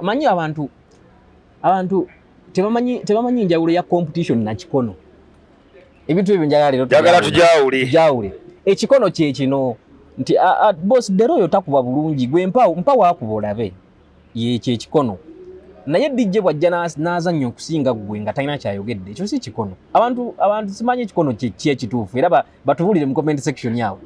manyi abantu tebamanyi njawulo ya competition na kikono. Ebintu ebyo njagala tujawule. Ekikono kye kino nti boss Deroyo takuba bulungi gwe mpa wakuba olabe ye kye kikono. Naye DJ bwajja n'azannya okusinga gwe nga talina kyayogedde ekyo si kikono. Abantu simanyi ekikono kye kituufu era batubulire mu comment section yawe.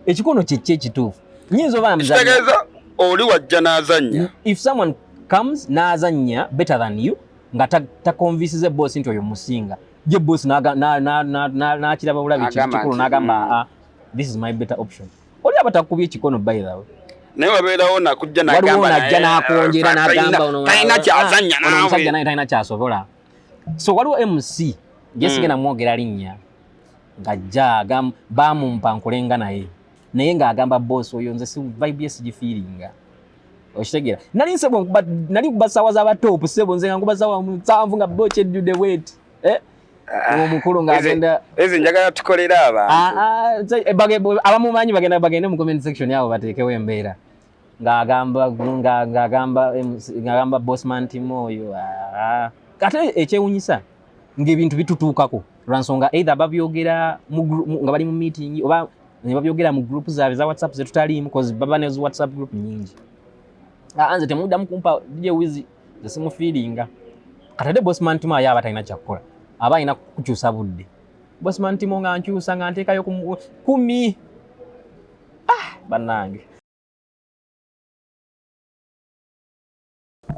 Ekikono kye kituufu. Nyinzo bamuzannya. Kitegeeza oli wajja n'azannya. If someone comes n'azannya better than you nga ta convince boss nti oyo musinga. Je boss n'akiraba bulabi kikulu n'agamba this is my better option. Oli abatakubye ekikono by the way. Naye wabeerawo nakujja n'agamba n'akonjera n'agamba ono talina kyazannya nawe. Omusajja naye talina kyasobola. So waliwo MC yesigenda mwogera linnya ng'ajja baamumpa nkulenga naye ng'agamba boss oyo nze si vibe ye sigifeelinga. Okitegera nali kubasawa z'abatoopu ssebo nze nga nkubasawa musanvu nga boche ejjudde wet omukulu ng'agenda ezi njagala tukolera abantu abamumanyi bagende mu comment section yaabo bateekewo embeera ng'agamba bossman Timo oyo ate ekyewunyisa ng'ebintu bitutuukako lwansonga either babyogera nga bali mu meeting oba ne babyogera mu group zaabwe za WhatsApp zetutaliimu cause baba ne WhatsApp group nyingi. Anze temuddamu kumpa DJ Wiz zesimu feelinga. Katade bossman Timo ayaba talina kyakukola. Aba ina kukyusa budde. Bossman Timo nga nkyusa nga nteekayo 10. Bannange.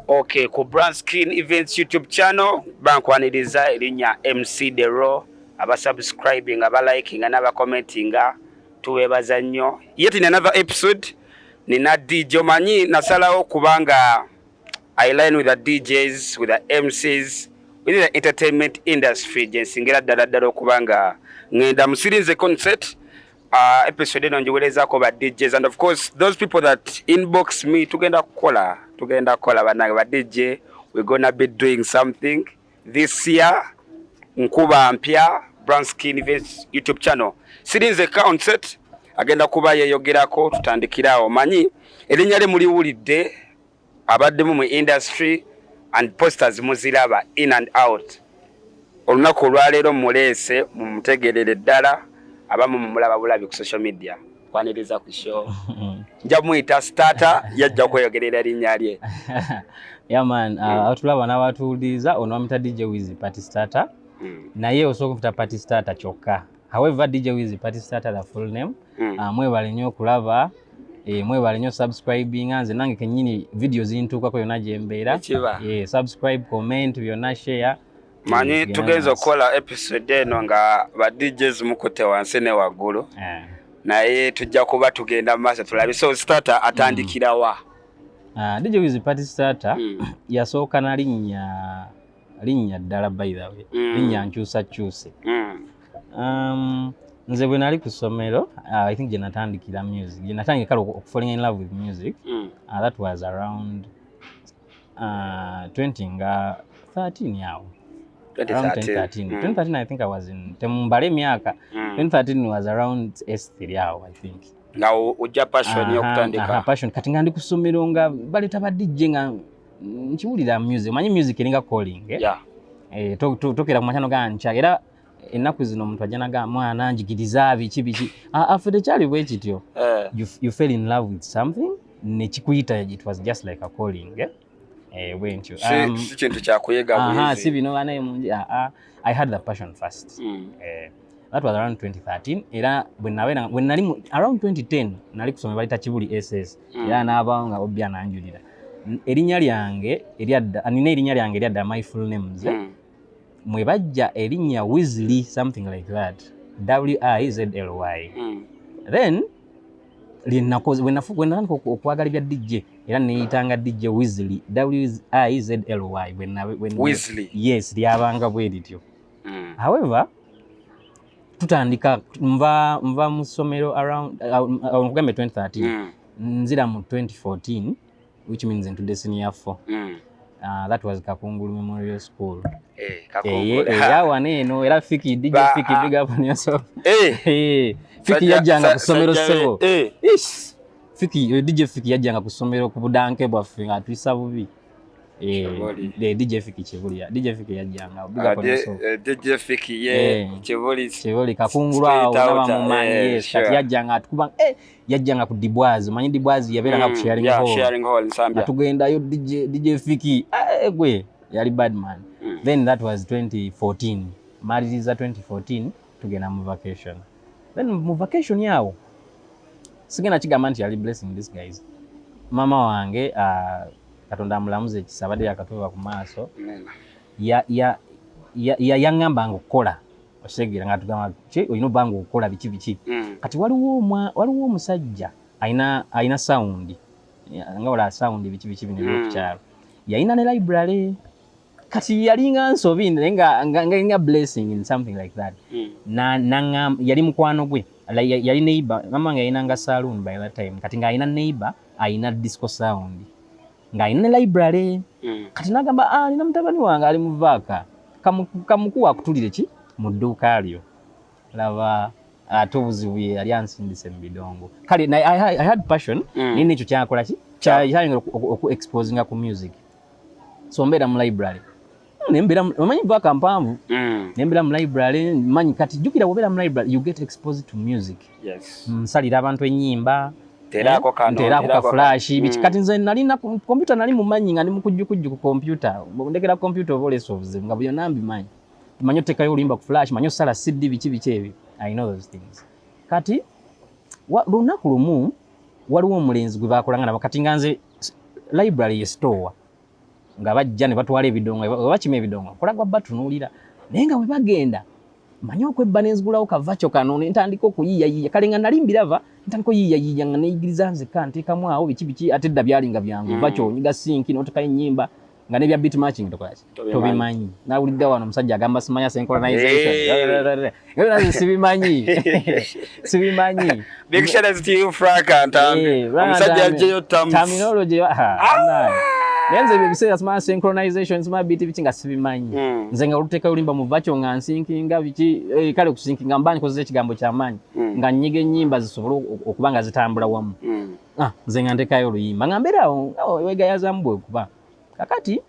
Okay, ku Branskin Events YouTube channel bankwaniriza erinnya MC Dero abasubscribing abaliking n'abacommending tuwebaza nnyo. Yet in another episode nina DJ manyi nasalawo kubanga I line with the DJs, with the MCs, within the entertainment industry. Jensingira ddala okubanga ngenda musirinze concert episode eno njiwerezaako ba DJs, and of course those people that inbox me tugenda kukola banange ba DJ. We're gonna be doing something this year. Nkuba mpya Branskin Events YouTube channel sirinze concert agenda kuba yeyogerako tutandikirawo. Manyi erinnya lye muliwulidde abaddemu mu industry and posters muziraba in and out. Olunaku olwaleero muleese mumutegerere ddala abamu mumulaba bulabi ku social media kwaniriza ku show. Nja muyita starter yajja kweyogerera erinnya lye. Yeah man, atulaba n'abatuuliza ono bamuyita DJ Wiz Party Starter. Naye osobola okufita Party Starter kyokka. However, DJ Wiz Party Starter the full name. Mwebale nnyo okulaba, mwebale nnyo subscribing. Nze nange kennyini videos zintuukako yonna gye mbeera. Subscribe, comment, byonna share. Manyi tugenza okukola episode eno nga ba DJs mukutte wansi ne waggulu. Naye tujja kuba tugenda maaso tulabe. So starter atandikira wa? DJ Wiz Party Starter yasooka na linnya ddala by the way. Linnya nkyusakyuse. Nze bwe nali ku ssomero, I think gye natandikira music. Gye natandika kale falling in love with music. That was around 2013 yawo. 2013 I think I was in temumbale myaka. 2013 was around S3 yawo I think. Nga ujja passion y'okutandika. Passion kati nga ndi ku ssomero nga baleta ba DJ nga nkiwulira music. Manyi music eringa calling. Tokera ku machano gancha era ennaku zino omuntu ajja naga mwana njigiriza biki after kyali bwe kityo you fell in love with something nekikuyita it was just like a calling went you si kintu kya kuyega bwizi si bino bana munji I had the passion first that was around 2013 era when nali around 2010 nali kusoma balita Kibuli SS era n'abanga obya nanjulira erinnya lyange eryadda my full names mwebajja erinnya Wizly something like that WIZLY then linakoze when okwagala bya DJ era neyitanga DJ Wizly WIZLY when Wizly yes lyabanga bwe lityo however tutandika mva mu ssomero around okugambe 2013 nzira mu 2014 which means into the senior 4 that was Kakungulu Memorial School. Kakungulu. Yawane no era Fiki DJ Fiki big up on yourself. Fiki yajanga ku somero sebo. Fiki DJ Fiki yajjanga ku ssomero ku budanke bwaffe nga tuyisa bubi. DJ Fiki Kibuli. DJ Fiki yajjanga. DJ Fiki ye Kibuli. Kibuli kakungulwa olaba mu manyi yes. Kati yajjanga atukuba yajjanga ku Dibwazi. Manyi Dibwazi yabeeranga ku sharing hall. Yeah, sharing hall Nsambya. Atugendayo DJ Fiki. Gwe yali bad man. Then that was 2014. Maririza 2014 tugenda mu vacation. Then mu vacation yawo sigenda kigamba nti yali blessing these guys. Mama wange Katonda amulamuze ekisabadde yakatuba ku maaso. Yangamba ngokola osegera nga tugamba oyino bangu okola biki. Kati waliwo omusajja aina sound. Nga wala sound biki bino kukyalo. Yalina ne library. Kati yalinga nsobi nga blessing in something like that. Yali mukwano gwe. Yali neighbor, mama nga yina nga saloon by that time. Kati nga yina neighbor, ayina disco sound. Nga yina library. Kati nagamba nina mutabani wange ali mu vaka. Kamukuwa akutulire ki mu dduuka lyo. Laba atobuzibu yali ansindise mu bidongo. Kale I had passion. Nini ekyo kyakola ki? Kyayingira oku exposing ku music. So mbera mu library. Nembera manyi vaka mpamvu. Nembera mu library manyi kati jukira wobera mu library you get exposed to music. Yes. Msalira abantu ennyimba. Terako ka flash bichi kati nze nali na computer nali mumanyi nga ndi mukujjukujju ku computer. Ndekera computer obole solve nga byo nambi manyi. Manyo tekayo olimba ku flash manyo sala CD bichi ebi. I know those things. Kati lunaku lumu waliwo omulenzi gwe bakolanga nabo kati nganze library ye store. Nga bajja ne batwala ebidongo bakima ebidongo kolagwa batunulira naye nga bwe bagenda manyo okwebba nenzigulawo kavacho kano ntandika okuyiiya kale nga nali mbirava ntandika oyiiya nga neyigiriza nzeka nteekamu awo biki ate dda byalinga byangu vacho onyiga sinki n'otekayo ennyimba nga nebya beat matching tokolaki tobimanyi nawulidde wano omusajja agamba simanya synchronization naze sibimanyi big shout out to you Frank Antambi omusajja ajeyo terminology Nenze ebiseera smart synchronization smart beat bichi nga sibimanyi. Nze nga oluteka ulimba mu vacho nga nsinkinga biki kale kusinkinga mbani kozeze ekigambo kyamanyi nga nyige ennyimba zisobola okubanga zitambula wamu. Nze nga ndekayo oluyimba nga mbeerawo wegayaza mbwe kuba. Kakati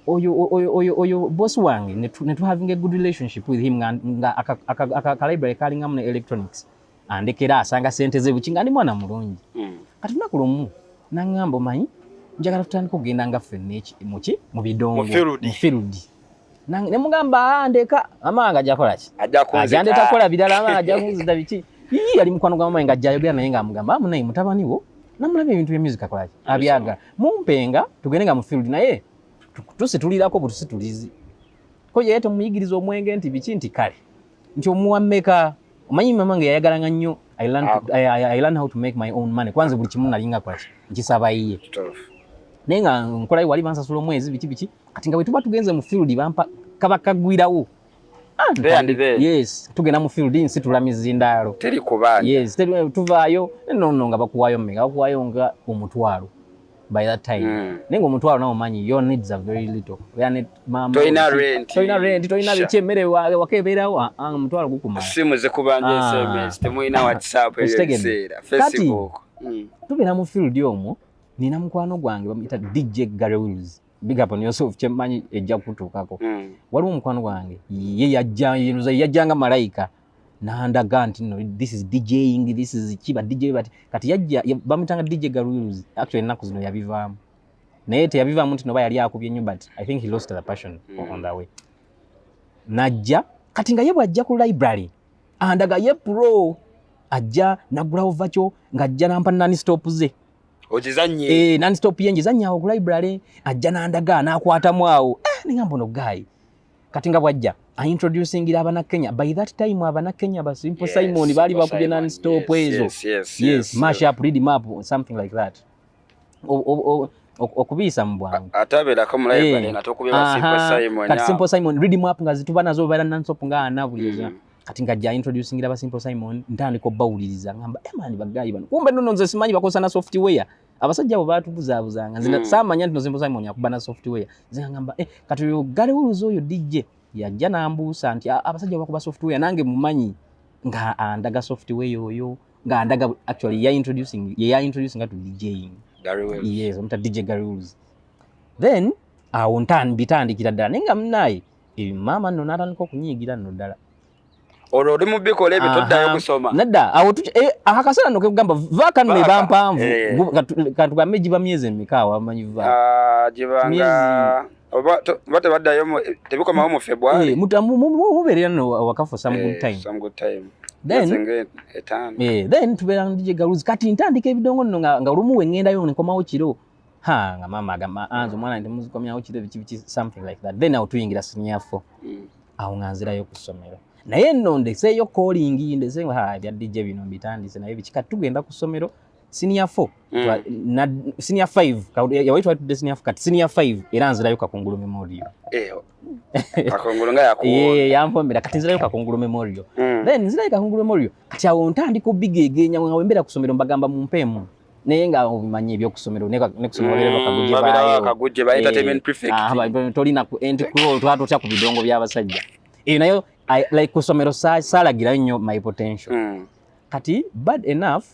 oyo boss wange ne to having a good relationship with him nga aka library kalinga mu electronics. Andekera asanga sente ze buchi nga ndi mwana mulungi. Kati nakulumu nangamba manyi njagala tutandika okugenda nga ffenna mu bidongo mu field ne mugamba ndeka amanga ajja kola ki ajja takola bidala amanga ajja kunzita biki ali mukwano gwa mama nga ajja ayogera naye nga amugamba munayi mutabani wo namulabye ebintu by'emusica kola ki abyaga mumpenga tugende nga mu field naye tusitulirako butusitulizi ko ye tumuyigiriza omwenge nti biki nti kale nti omuwammeka omanyi mama nga yayagalanga nnyo I learned how to make my own money kwanza buli kimu nalinga kola ki nkisaba iye nenga nkola wali bansasula omwezi biki kati nga bwe tuba tugenze mu field bampa kabakagwirawo yes tugenda mu field nsitula mizindaalo teri kubaanya yes tuvaayo no nga bakuwayo mmeka bakuwayo nga omutwalo by that time nenga omutwalo nawo manyi your needs are very little yani mama toina rent toina biki emmere wakebeerawo omutwalo gukumala simu ze kubanja SMS temuina WhatsApp Facebook tugenda mu field omwo nina mukwano gwange bamuyita DJ Garewils big up on yourself chemanyi ejja kutuukako waliwo mukwano gwange ye yajjanga malayika nandaga nti no this is DJing this is chiba DJ but kati yajja bamutanga DJ Garewils actually naku zino yabivaamu naye teyabivaamu nti noba yali akubye nnyo but I think he lost the passion on that way najja kati nga ye bwajja ku library andaga ye pro ajja nagulawo vacho ngajja nampa nani stop ze ojizanye nani stop yenje zanya ku library ajja nandaga nakwatamu awo ningamba no guy kati nga bwajja introducing abana Kenya by that time abana Kenya ba Simple Simon bali bakubye nani stop ezo yes mash up read map something like that okubisa mbwangu atabera ko mu library nga tokubye ba Simple Simon kati Simple Simon read map nga zituba nazo bala nani stop nga anabuliza kati ngajja introducing aba Simple Simon ntandiko bawuliriza ngamba man bagayi bano kumbe nno nze simanyi bakosa na software abasajja abo batubuzabuzanga nzina samanya nti no Simple Simon yakubana software nze ngamba kati yo Garewils oyo DJ yajja nambuusa nti abasajja bakuba software nange mumanyi nga andaga software yoyo nga ndaga actually ya introducing to DJing. Gary Wells. Yes, omuta DJ Gary Wells. Then bitandikira ddala nenga munayi mama nno natandika okunyiigira nno ddala. Olwo oli mu bikola ebyo toddayo kusoma. Nedda awo akakasala nno kegamba vaaka nno eba mpanvu kantugambe giba myezi emikaawa amanyi vaaka. Gibanga oba tebaddayo tebikomawo mu February. Mubeerera nno waka for some good time. Some good time. Then tubeera mu DJ Gary Wells kati ntandika ebidongo nno nga olumu wengendayo nkomawo kiro. Nga mama agamba anzo mwana ntimuzikomyawo kiro biki something like that. Then awo tuyingira senior 4. Awo nganzirayo ku ssomero. Naye nno ndeseeyo calling ndeseeyo bya DJ bino mbitandise naye bikika tugenda ku ssomero senior 4 senior 5 yawaitwa tudde senior 4 kati senior 5 era nzirayo Kakungulu Memorial. Kakungulu nga yakuwa. Yampombera kati nzirayo Kakungulu Memorial. Then nzirayo Kakungulu Memorial kati awo ntandika obigegenya nga wembera ku ssomero mbagamba mumpemu. Naye nga obimanyi ebyokusomero ne kusomero bere bakagujje ba entertainment prefect. Tolina ku entry twatotya ku bidongo by'abasajja. Nayo like kusomero salagira nnyo my potential. Kati bad enough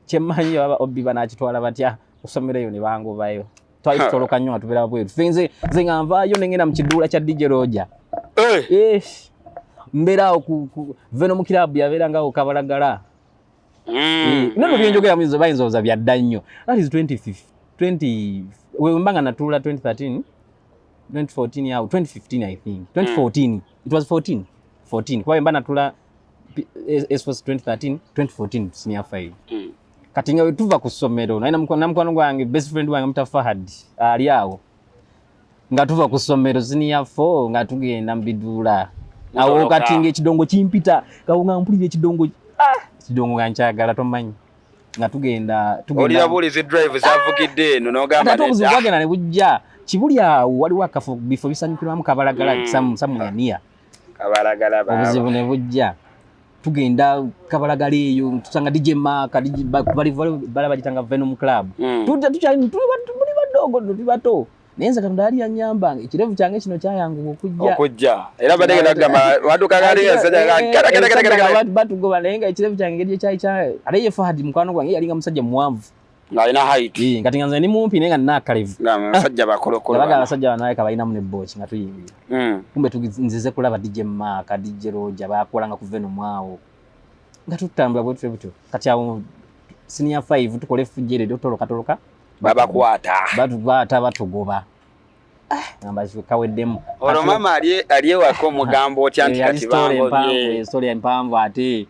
chemanyi obi banakitwala batya kusomero yo ne bangovayo. Twalitoloka nnyo atubera bweru. Finze nganvaayo nengenda mu kiduula kya DJ Roger. Mbera ku veno mu club yabeera ngaho kabalagala. Nano byenjogera mu bayinza byadda nnyo. That is 20 we mbanga natula 2013 2014 yawo 2015 I think 2014 it was 14 kwa mbanga natula S was 2013 2014 senior 5 kati nga tuva ku ssomero naina mukwano gwange best friend wange muta Fahad ali awo nga tuva ku ssomero senior 4 nga tugenda mbidula awo kati nge kidongo kimpita nga mpulire kidongo kidongo ganchagala tomanyi nga tugenda oli yabulize drive zavugidde no nogamba nti twagenda ne bujja kibuli awo waliwo akafo before bisanyukirwamu kabalagala samuyania kabalagala obuzibu ne bujja tugenda kabalagala eyo tusanga DJ Mark bali bagitanga Venom Club tukyali tuli badogo tuli bato nenza katonda ali anyamba ekirevu kyange kino kyayangu okujja era badegera gamba waduka gali kada batugoba nenga ekirevu kyange gye kyayi aliye Fahad mukwano gwange yalinga musajja muwanvu nga ina height ngati nganza ni mumpi nenga nakalevu nga musajja bakolokolo baga basajja banaye kabaina mu nebochi nga tuyingira kumbe tuginzize kulaba DJ Mark DJ Roger bakolanga ku Venom mwawo nga tutambula bwe tubuto kati awo senior 5 tukole fujere toloka batu batugoba ngamba kawedemu olo mama aliye wako mugambo otyanti kati story empamvu ate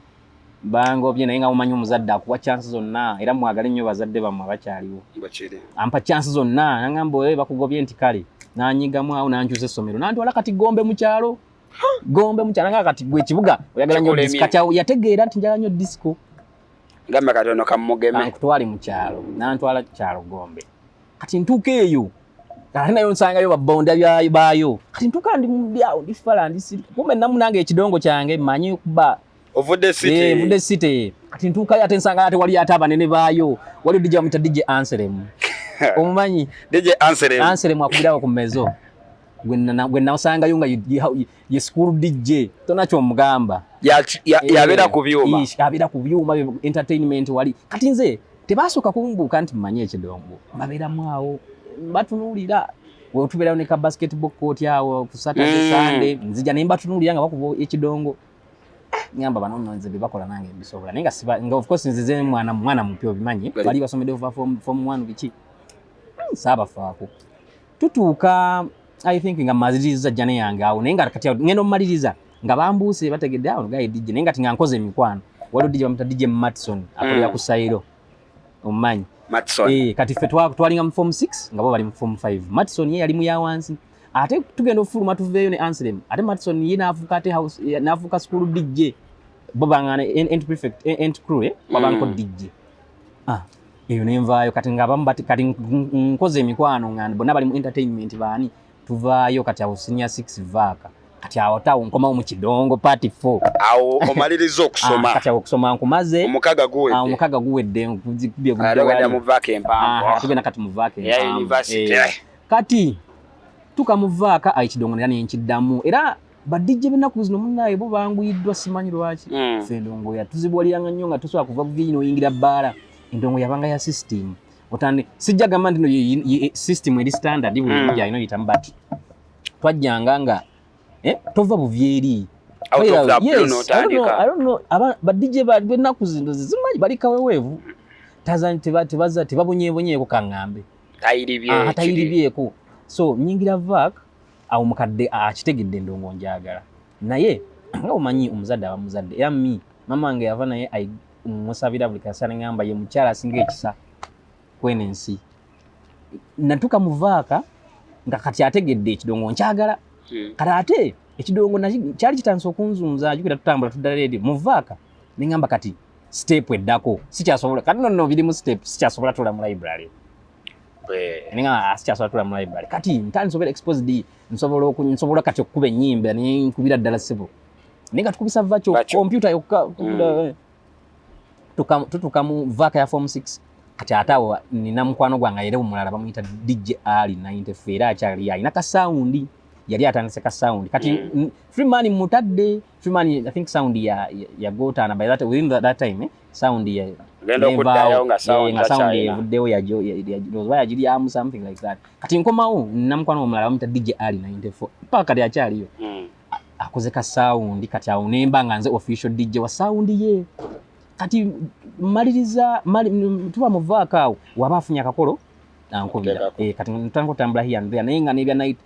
bango bye naye nga umanyi omuzadde akuwa chance zonna era mwagale nnyo bazadde bamwe abakyaliwo ampa chance zonna ngamba bakugobye nti kale nanyigamu awo nankyusa essomero nantwala kati Gombe mu kyalo nga kati gwe kibuga oyagala nnyo disco kati yategeera nti njala nnyo disco ngamba katono kamugeme kutwali mu kyalo nantwala kyalo Gombe kati ntuuka eyo kati nayo nsangayo babonda byayo kati ntuuka ndi mubyawo ndifala kumbe namunanga ekidongo kyange manyi kuba ovudde city kati ntuuka ate nsanga ate wali ate abanene baayo wali DJ amita DJ Anselm omumanyi DJ Anselm akubirawo ku mezo gwenna osangayo nga ye school DJ tonakyo omugamba yabeera ku byuma yabeera ku byuma entertainment wali kati nze tebasooka kumbuuka nti mmanyi ekidongo babeeramu awo batunuulira wetubeerawo ne ka basketball court awo ku Saturday Sunday nzija ne mbatunuulira nga bakuba ekidongo ngamba bano nze bebakola nange bisobola naye nga of course nzize mwana mupya obimanyi bali basomedde form 1 biki saabafaako tutuuka I think nga maziriza jane yange awo naye nga kati ngendo maliriza nga bambuuse bategedde awo gaye DJ naye nga tinga nkoze emikwano waliwo DJ bamuta DJ Matson akolera ku Sairo omanyi Matson kati ffe twalinga mu form 6 nga bo bali mu form 5 Matson ye yali mu ya wansi ate tugenda ofuluma tuveeyo ne Anselm ate Matson ye naafuka ate house naafuka school DJ bo bangana end prefect end crew wabanko DJ eyo nenvaayo kati nga bamu kati nkoze emikwano ngandi bonna bali mu entertainment baani tuvaayo kati awo senior 6 vaaka kati awo tawo nkomawo mu kidongo party 4 awo omaliriza okusoma kati awo okusoma nkumaze omukaga guwedde nkubye gudde mu vaaka empanvu tugenda kati mu vaaka ya university kati tuka mu vaaka ekidongo era nenkiddamu era badijje benaku zino munnaye bo banguyiddwa simanyi lwaki ffe endongo yatuzibwaliranga nnyo nga tusobola kuva buviiri n'oyingira bbaala endongo yabanga ya system otandi sijja gamba nti no system eri standard buli mujja alina oyitamu but twajjanga nga tova buvyeri badijje benaku zino zimanyi bali kaweweevu tazani tebabonyeebonyeeko kaŋŋambe tayiribyeko so nyingira vaak awo mukadde akitegedde endongo njagala naye nga omanyi omuzadde aba muzadde era mama wange yava naye musabira buli kasana ngamba ye mukyala asinga ekisa kweno ensi natuka mu vaaka nga kati ategedde ekidongo nkyagala kati ate ekidongo kyali kitandise okunzunza jukira tutambula tuddala eri mu vaaka neŋŋamba kati step eddako sikyasobola kati nonno biri mu step sikyasobola tula mu library ninga sikyasobola tula mu library kati ntandise obeera exposed nsobola kati okukuba ennyimba nenkubira ddala ssebo naye nga tukubisa vakyo computer yokka tutuka mu vaaka ya form 6 kati ate awo nina mukwano gwange era omulala bamuyita DJ Ali 94 era akyali alina ka sound yali atandise ka sound kati Freeman mutadde Freeman I think sound ya gotana by that within that time sound ya genda okuddayo nga sound ya video ya jiri am something like that kati nkomawo namukwano omulala bamuyita DJ Ali 94 paka kati akyaliyo akoze ka sound kati awo nemba nga nze official DJ wa sound ye kati maliriza tuba mu vaaka awo waba afunye akakolo ankubira kati ntandika otambula here and there naye nga nebya night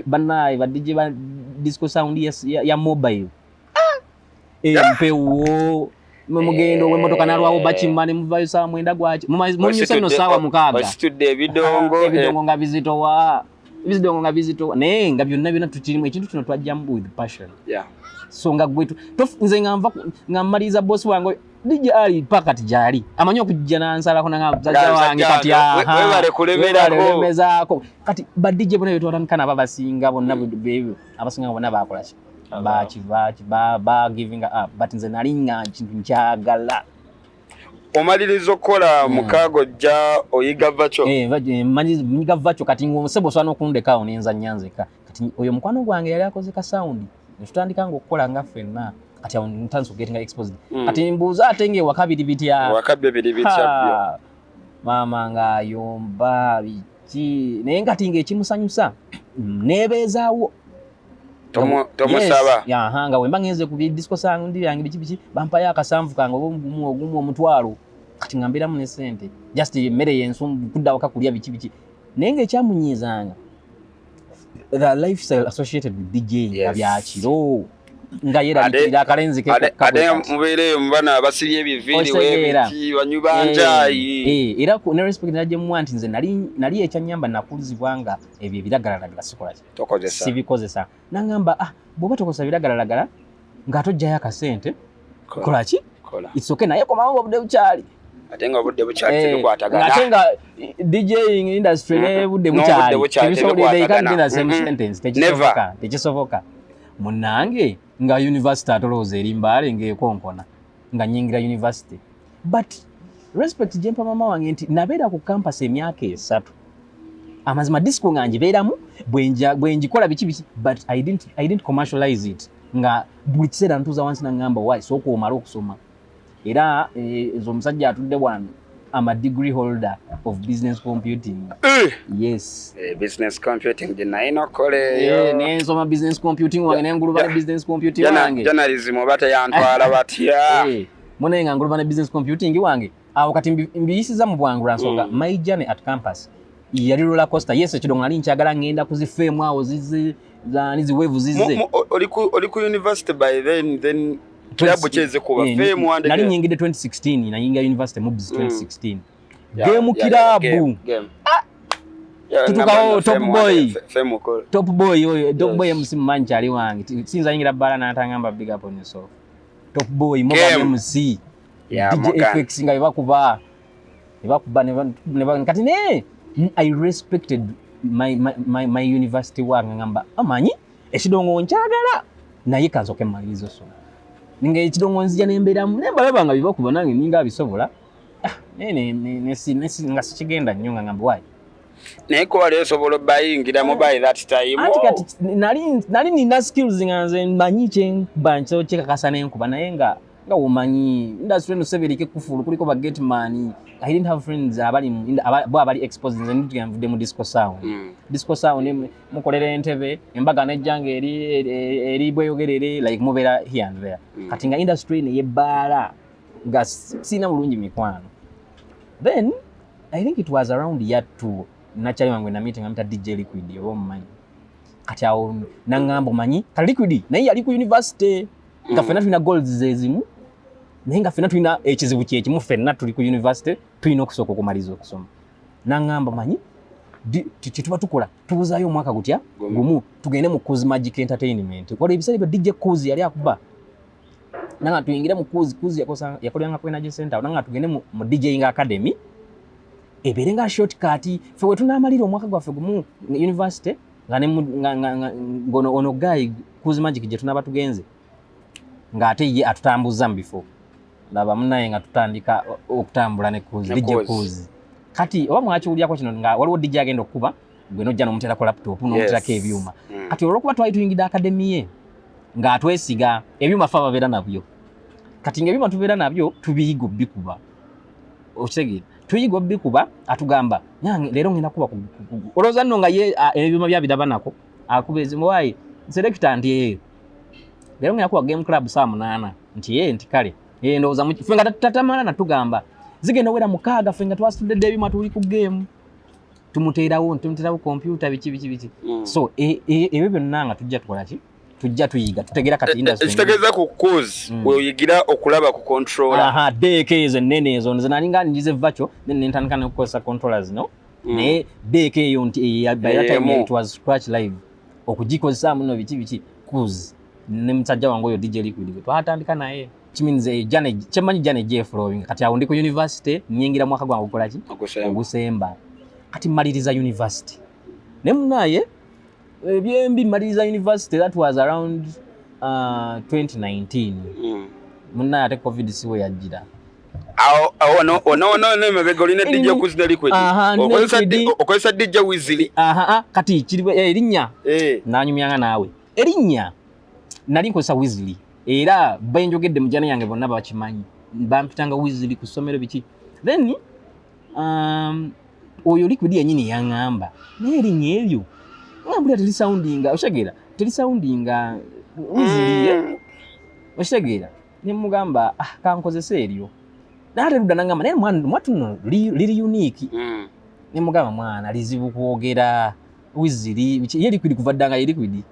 bannaye badije ba disco sound ya mobile mpewo mugendo w'emmotoka nalwawo bakimane muvayo saa mwenda gwaki munyusa ino saawa mukaaga wasitudde ebidongo nga bizitowa naye nga byonna tukirimu ekintu kino twajjamu with passion so nga gwetu nze nga mmaliriza bosi wange DJ Ali pakati jali amanyi okujja nansala kona ngabzaja wange kati webale kulemerako kati badije bona betwatankana babasinga bonna bebyo abasinga bonna bakola ki ba giving up but nze nalinga kintu nkyagala omalirizo kola mukago ja oyiga vacho manyiga vacho kati ngosebo swana okundeka onenza nyanzeka kati oyo mukwano gwange yali akoze ka sound netutandika ngo okukola nga ffenna kati awo ntanso getting exposed kati mbuuza atenge wakabiri bitya mama nga yomba biki naye kati ng'ekimusanyusa nebeezaawo tomusaba nga wemba ngenze ku disco sound yange biki bampayo akasanvu kange ogumu omutwalo kati ngambiramu ne sente just emmere y'ensumbu kudda waka kulya biki naye ng'ekyamunyiizanga the lifestyle associated with DJing byakiro nga yera bikira akalenzi ke ade mubere mbana abasiri ebiviri webiki banyubanjayi era ku ne respect naje mwanti nze nali ekyanyamba nakulizibwanga ebyo biragalalagala sikola tokozesa sibikozesa nangamba boba tokosa biragalalagala ngatojja yakasente kolaki it's okay naye komawo obudde bukyali atenga obudde bukyali tebikwatagana atenga DJing industry ne budde bukyali tebisobola sentence tekisoboka munange nga university atoloza erimbaale ng'ekonkona nga nyingira university but respect jempa mama wange nti nabeera ku campus emyaka 3 amazima disco nga njibeeramu bwenjikola biki but I didn't commercialize it nga buli kiseera ntuuza wansi nangamba why sooka omala okusoma era ezo omusajja atudde bwana I'm a degree holder of business computing. Yes. Business computing dinaino kole. Nensoma business computing wange nenguluba business computing wange. Journalism obata yantwala batya. Munenga nguluba na business computing wange. Awo kati mbiyisiza mu bwangula nsonga my journey at campus. Yali roller coaster yes ekidongo nali nkyagala ngenda kuzifeemu awo zizi wave zize. Oli ku university by then club cheze kuba fame wande nali nyingide 2016 na yinga university mobs 2016 game kilabu tutukao top boy oyo top boy MC mancha ali wange sinza yingira bala na atangamba big up on yourself top boy moba MC DJ FX nga bakuba never kati ne I respected my university wange ngamba amanyi ekidongo nkyagala naye kanzoke malizo so ninga ekidongo nzija nemberamu nembalaba nga bibakuba nange ninga abisobola nesi nga sikigenda nnyo nga ngamba wayi Neko wale sobola bayingira mobile that time. Ati kati nali nina skills nganze mmanyi kye bancho kyekakasa n'enkuba naye nga umanyi industry no seberike kufulu kuliko ba Getman. I didn't have friends abali exposed nze ndigambudde mu disco sound. Disco sound mukolera entebe embaga nejjange eri bweyogerere like mubera here and there. Kati nga industry ne yebala nga sina bulungi mikwano. Then I think it was around year 2 nachali wangu na meeting amita DJ Liquid obo mmanyi. Kati awo nangamba manyi ka Liquid naye yali ku university nga fena tuna goals zezimu naye nga fena tuna ekizibu kyekimu fena tuli ku university tulina okusooka okumaliza okusoma. Nangamba manyi tuba tukola tubuzayo omwaka gutya gumu tugende mu Kuzi Magic Entertainment. Wale ebisale bya DJ Kuzi yali akuba. Nanga tuyingira mu Kuzi yakolanga ku Energy Center nanga tugende mu DJing Academy. Eberenga shortcut fe tunamalira omwaka gwaffe gumu university nga ono guy Kuzi Magic je tunaba tugenze nga ate ye atutambuza before ndaba munaye nga tutandika okutambula ne Kuzi DJ Kuzi kati oba mwakiwulyako kino nga waliwo DJ agenda okuba gwe nojja n'omutera ko laptop n'omuterako ebyuma kati olwokuba twali tuyingida academy ye nga atwesiga ebyuma fa babeera nabyo kati nga ebyuma tubeera nabyo tubiyiga bikuba okitegeera tuyiga bikuba atugamba nyange lero ngenda kuba oloza nno nga ye ebyuma bya bidaba nako akubeze mwayi selector ndiye lero ngenda kuba game club saa 8 nti ye nti kale ndoza mu fenga tatamana natugamba zigenda wera mukaga fenga twasitudde ebyuma tuli ku game tumuterawo computer biki so ebyo byonna nga tujja tukola ki tujja tuyiga tutegera kati industry kitegeza ku Kuzi weyigira okulaba ku controller DKs nene ezo zinalinga ndize virtual then ntandika n'okukozesa controllers no ne DK yo nti by that time it was scratch live okugikozesa muno biki Kuzi ne mtajja wangu yo DJ Liquid twatandika naye kiminze chemanyi Jane J Flowing kati awo ndi ku university nyingira mwaka gwangu kola ki ogusemba kati maliriza university ne munaye byembi maliriza university that was around 2019 munaye ate covid siwe yajira no mebegolina DJ Kuzi na Liquid okozesa DJ Wizili kati kiri erinnya nanyumyanga nawe erinnya nali nkozesa Wizili era benjogedde mujana yange bonna bakimanyi bampitanga Wizili ku somero biki then oyo Liquid yenyini yangamba n'erinnya ebyo ngambula teli soundinga oshagera teli soundinga Wizili oshagera ne mugamba kankozesa eryo nale ruda nangamba naye mwatuno liri unique ne mugamba mwana lizibu kwogera Wizili ye Liquid kuvaddanga ye Liquid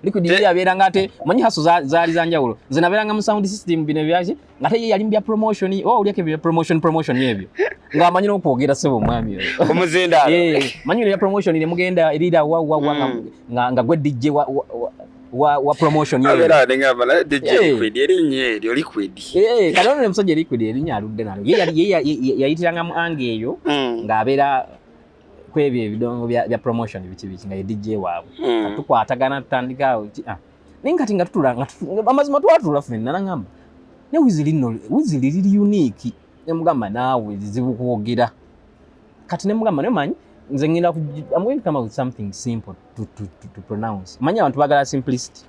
Liquid yaberanga ate manyi haso zaali zanjawulo zinaberanga mu sound system bine byaje ngate ye yali mbya promotion ulyake bya promotion yebyo nga amanyi n'okwogera sebo mwami oyo omuzenda manyi ya promotion ile mugenda erida nga gwe DJ wa promotion yebyo abera ngamba DJ Liquid erinnya eryo Liquid kalone musajja Liquid erinnya aludde nalo ye yayitiranga mu ange eyo ngabera kwebye ebidongo bya promotion biki nga DJ waabwe katukwatagana tutandika ninkati nga tutula amazima twatula fenna nangamba ne Wizili liri unique ne mugamba naawe zibu kwogera kati ne mugamba ne manyi nze ngenda I'm going to come up with something simple to pronounce manyi abantu bagala simplicity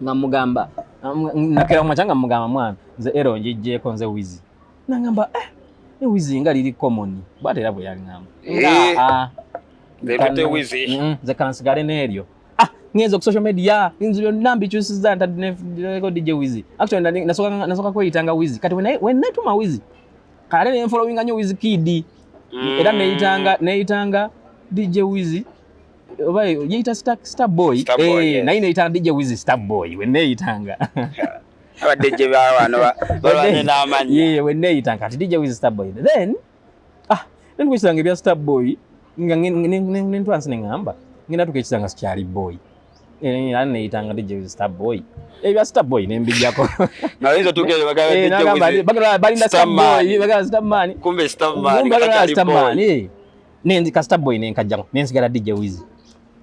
nga mugamba nakera mwachanga mugamba mwana nze ero njijeko nze Wizi nangamba ne Wizi nga liri common bwate era bwe yangamba Bekete Wizi ze kansigale neryo ngenzo ku social media inzilo nambi chusiza ntadineko DJ Wizi actually nasoka kweyitanga Wizi kati when netuma Wizi kale ne following anyo Wizi Kid era neitanga DJ Wizi oba yita Star Boy nayi neitanga DJ Wizi Star Boy when neitanga aba DJ bano bane namanyi when neitanga kati DJ Wizi Star Boy then nkwesanga bya Star Boy nga ntwansi ngamba ngina tukechanga Charlie Boy neitanga DJ Wizi Star Boy ebya Star Boy nembijako nalinza tukele bagala balinda Star Boy bagala Star Man kumbe Star Man kati Star Man nenzi ka Star Boy nenkajango nensigala DJ Wizi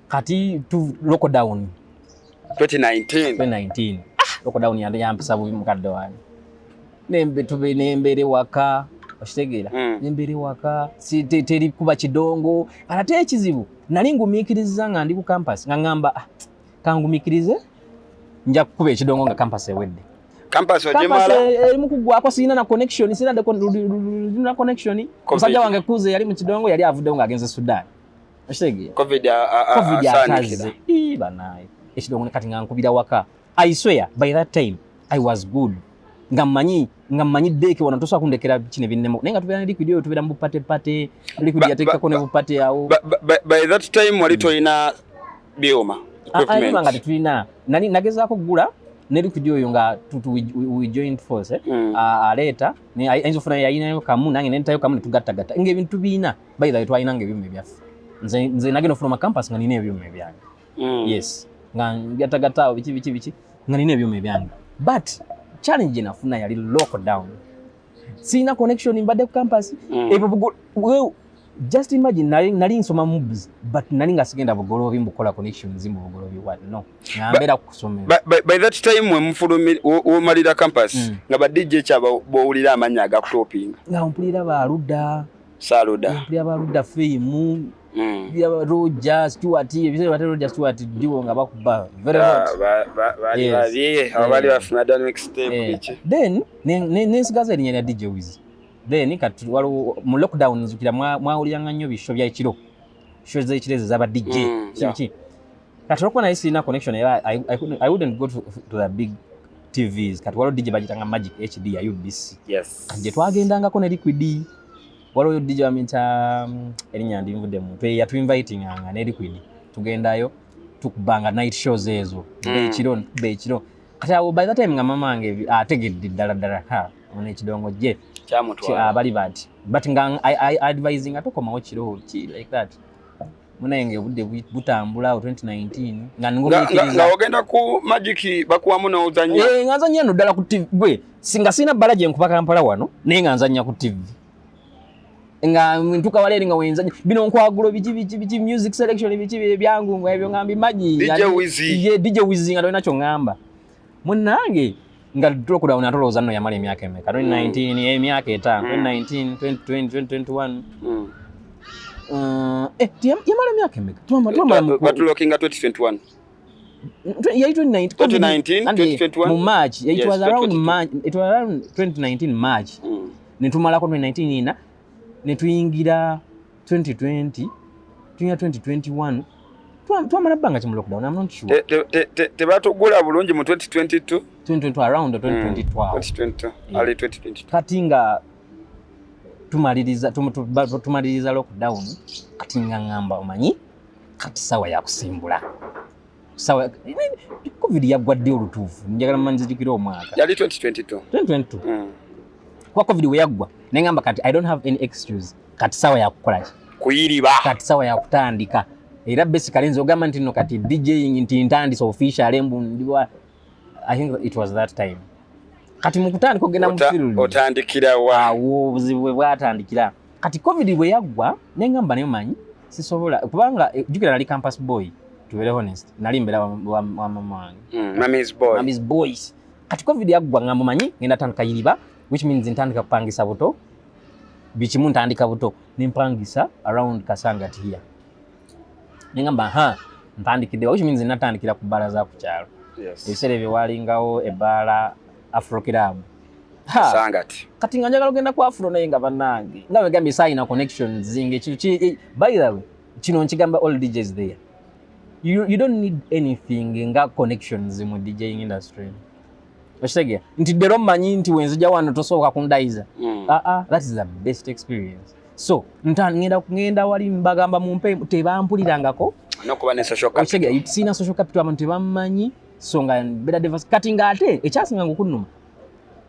kati tu lockdown 2019 lockdown yampisa bubi mukadde wani nembere waka okitegeera nembere waka teri kuba kidongo ate ekizibu nali ngumiikiriza nga ndi ku campus nga ngamba kangumikirize nja kukuba ekidongo nga campus ewedde campus ojemala erimu kugwako sina na connection sina na connection musajja wange kuze yali mu kidongo yali avuddewo nga agenze Sudan okitegeera covid ataze banaye ekidongo kati nga nkubira waka I swear by that time I was good nga mmanyi deke wana tosa kundekera kine binnemo nenga tubera ne liquid yo tubera mu pate liquid yateka ko ne bupate yawo by that time wali toina bioma equipment nga tulina nani nagezaako kugula ne liquid yo nga we joined force aleta ne ayinza funa yayina kamu nange nentayo kamu tugattagatta nge ebintu bina by the way twayina nge byume byaffe nze nagenda from campus nga nina ebyume byange yes nga gattagatta biki nga nina ebyume byange but challenge nafuna yali lockdown sina connection mbadde ku campus just imagine nali nsoma movies but nali nga sigenda bugolobi mbukola connections mbugolobi what no ngambera kusomera by that time when mfulumi omalira campus nga ba DJ chaba bowulira amanya agakutopinga nga mpulira ba Ruda Saluda mpulira ba Ruda Fame ya Roger Stewart ebise batero Roger Stewart diwo nga bakuba very hot abali bafuna dan mixtape bichi then nesigaze linya DJ Wiz then kati walo mu lockdown nzukira mwawuliranga nnyo bisho bya ekiro shows za ekireze zaba DJ kichi kati lokwa na sina connection I wouldn't go to the big TVs kati walo DJ bajitanga Magic HD ya UBC yes je twagendanga ko ne liquid walo DJ aminta erinya ndi mvude muntu yatu inviting anga ne liquid tugendayo tukubanga night shows ezo be ekiro kati by that time nga mama ange ategedde dala ha one ekidongo je chamutwa bali bati but nga I advising atokoma okiro like that munenge budde butambula 2019 nga ogenda ku Magic bakuwamu n'ozanya nganzanya no dala ku TV gwe singa sina balaje nkuba Kampala wano ne nganzanya ku TV nga ntuka waleri nga wenzanya bino nkwagulo biki music selection biki byangu ngo ebyo ngambi Magic DJ Wiz nga dolina kyo ngamba munange nga lockdown atoloza no yamala emyaka emeka 2019 emyaka etano 2019 2020 2021 yamala emyaka emeka twama batulookinga 2021 2019 mu March it was around 2019 March netumala ko 2019 ina netuyingira 2020 tunya 2021 twamala banga kimu lockdown I'm not sure tebatugula bulungi mu 2022 around 2020 early 2022 katinga tumaliriza lockdown katinga ngamba omanyi kati sawa ya kusimbula sawa covid yagwadde olutuufu njagala manzijukira omwaka yali 2022 kwa covid we yagwa nengamba kati I don't have any excuse kati sawa ya kukola kuyiriba kati sawa ya kutandika era basically nzo gamba ntino kati DJing ntintandisa official embu ndiwa I think it was that time kati mukutani kogenda mu field otandikira wa buzibu bwatandikira kati covid bwe yagwa nengamba nayo manyi sisobola kubanga jukira nali campus boy to be honest nali mbera wa mama wange mommy's boys kati covid yagwa ngamba manyi ngenda tandika yiriba which means ntandika kupangisa buto bichimu ntandika buto nimpangisa around Kasangati here nengamba ntandikide which means natandikira ku baraza ku kyalo ebisere bye walingawo ebala Afro Club Kasangati kati nga njagala ogenda ku Afro naye nga bannange nga wegambye sayina connections zinge by the way kino nkigamba all DJs there you don't need anything nga connections mu DJing industry Oshege nti dero manyi nti wenzija wano tosooka kundaiza that is the best experience so ngenda wali mbagamba mumpe tebampulirangako nokuba ne social capital Oshege sina social capital abantu tebammanyi so nga better diverse kati nga ate ekyasinga ngokunuma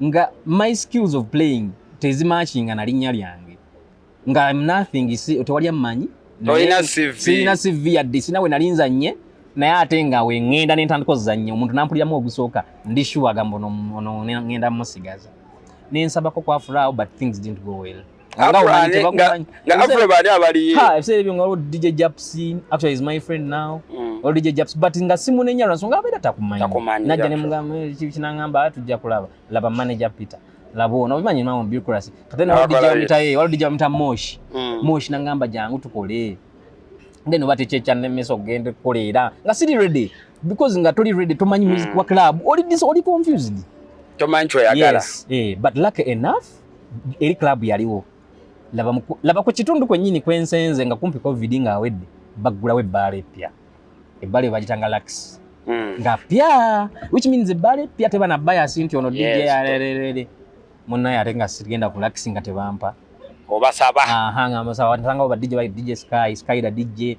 nga my skills of playing tezimatchinga na linnya lyange nga I'm nothing tewali amanyi sina CV yadde sina we nalinza nye naye ate nga we ngenda n'entandiko zannyo omuntu nampuliramu ogusooka ndi sure agamba ono ngenda musigaza nensabako kwa furawo but things didn't go well nga Afro bali abali say ngo DJ Japsi actually is my friend now or DJ Japs but nga simunenya nsonga abeda takumanya najja ne mugamba kinangamba tujja kulaba laba manager Peter labo na bimanyi mama bureaucracy kate na DJ wamita Moshi Moshi nangamba jangu tukole then obate checha nemeso gende kolera nga siri ready because nga toli ready to manyi music wa club oli confused to mancho yagala but lucky enough eri club yaliwo laba ku kitundu kwennyini kwensenze nga kumpi covid nga awedde bagula we bare pya ebale bagitanga Lux nga pya which means ebale pya teba na bias nti ono DJ alelelele monna yatenga sigenda ku Lux nga tebampa obasaba nga masaba tanga oba DJ Sky da DJ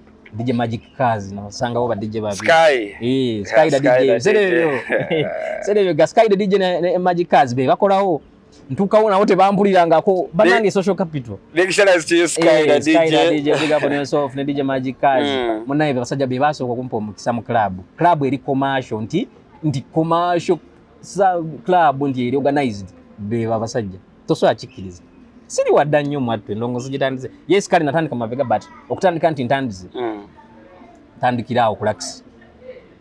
Magic Cars no sanga oba DJ ba Sky da DJ sereyo ga Sky da DJ na Magic Cars be bakolawo ntukaona wote bampulirangako banange social capital lecturers to Sky da DJ big up on yourself ne DJ Magic Cars munaye basajja be baso kumpa omukisa mu club eri commercial nti commercial club nti eri organized be babasajja toso achikiriza siri wadda nnyo mwatwe ndongozi gitandize yes kali natandika mabega but okutandika nti ntandize tandikirawo ku Lux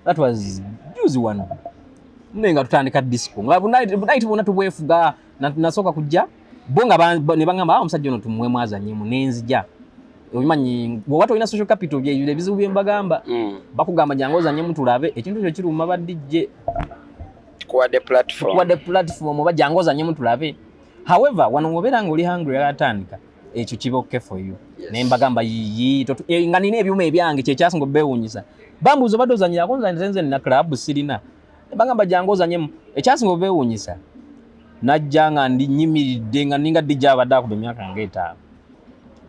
that was juicy one nenga tutandika disco ngabu night bona tubwefuga nasoka kujja bonga ne bangamba omusajja ono tumwe mwaza nyemu nenzija obimanyi watu ina social capital bye yule bizibu byembagamba bakugamba jangoza nyemu tulabe ekintu kyo kiruma ba DJ kwa the platform bajangoza nyemu tulabe. However, wanongobera ngoli hungry atandika ekyo kiboke for you. Nembagamba yiyi nga nine ebyuma ebyange kyekyasingo bewunyisa. Bambuzo badozanyira konza nzenze na club sirina. Bangamba jangoza nyemu ekyasingo bewunyisa. Najjanga ndi nyimiridde nga ninga DJ abadde ku myaka ngeta.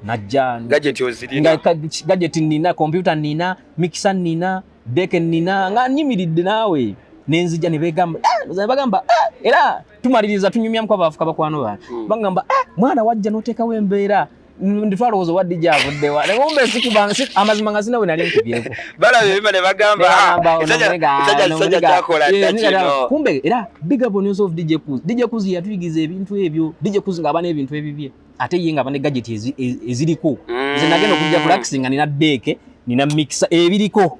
Najja gadget ozirina. Gadget nina, computer nina, mixer nina, deck nina nga nyimiridde nawe. Nenzija nebegamba bagamba era tumaliriza tunyumya mko abafuka bakwano ba bangamba mwana wajja noteka wembeera ndifalozo wadija avudde wa ngombe sikubansi amazima ngazina we nali nkubyeko bala bima ne bagamba sajja takola ndakino kumbe era big up on yourself DJ Kuzi yatuyigiza ebintu ebyo DJ Kuzi ngabana ebintu ebibye ate yenga abane gadget eziriko nze nagenda kujja kulaxinga nina deke nina mixer ebiriko